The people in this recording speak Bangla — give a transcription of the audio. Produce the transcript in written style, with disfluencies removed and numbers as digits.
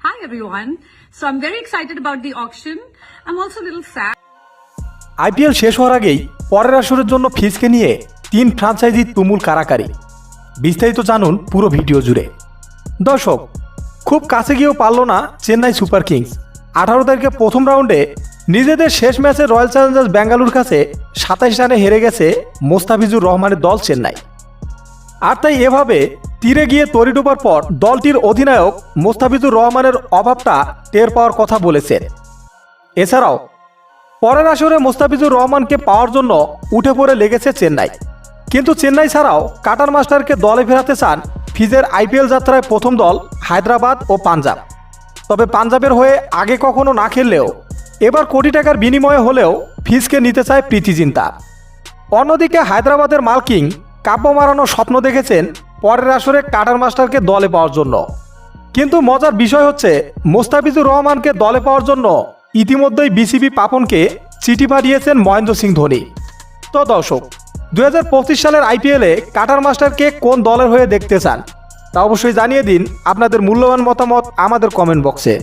Hi everyone. So I'm very excited about the auction. I'm also a little sad. IPL শেষ হওয়ার আগেই পরের আসরের জন্য ফিজকে নিয়ে 3 ফ্র্যাঞ্চাইজি তুমুল কারাকারি। বিস্তারিত জানুন পুরো ভিডিও জুড়ে। দর্শক, খুব কাছে গিয়েও পারল না চেন্নাই সুপার কিংস। 18 তারিখে প্রথম রাউন্ডে নিজেদের শেষ ম্যাচে রয়্যাল চ্যালেঞ্জার্স ব্যাঙ্গালুরুর কাছে 27 রানে হেরে গেছে মোস্তাফিজুর রহমানের দল চেন্নাই। আর তাই এভাবে তীরে গিয়ে তড়ি ডোবার পর দলটির অধিনায়ক মোস্তাফিজুর রহমানের অভাবটা টের পাওয়ার কথা বলেছেন। এছাড়াও পরের আসরে মোস্তাফিজুর রহমানকে পাওয়ার জন্য উঠে পড়ে লেগেছে চেন্নাই। কিন্তু চেন্নাই ছাড়াও কাটার মাস্টারকে দলে ফেরাতে চান ফিজের আইপিএল যাত্রায় প্রথম দল হায়দ্রাবাদ ও পাঞ্জাব। তবে পাঞ্জাবের হয়ে আগে কখনো না খেললেও এবার কোটি টাকার বিনিময়ে হলেও ফিজকে নিতে চায় প্রীতি জিন্তা। অন্যদিকে হায়দ্রাবাদের মালকিং কাব্য মারানোর স্বপ্ন দেখেছেন পরের আসরে কাটার মাস্টারকে দলে পাওয়ার জন্য। কিন্তু মজার বিষয় হচ্ছে মোস্তাফিজুর রহমানকে দলে পাওয়ার জন্য ইতিমধ্যেই বিসিবি পাপনকে চিঠি পাঠিয়েছেন মহেন্দ্র সিং ধোনি। তো দর্শক, 2025 সালের আইপিএলে কাটার মাস্টারকে কোন দলের হয়ে দেখতে চান তা অবশ্যই জানিয়ে দিন আপনাদের মূল্যবান মতামত আমাদের কমেন্ট বক্সে।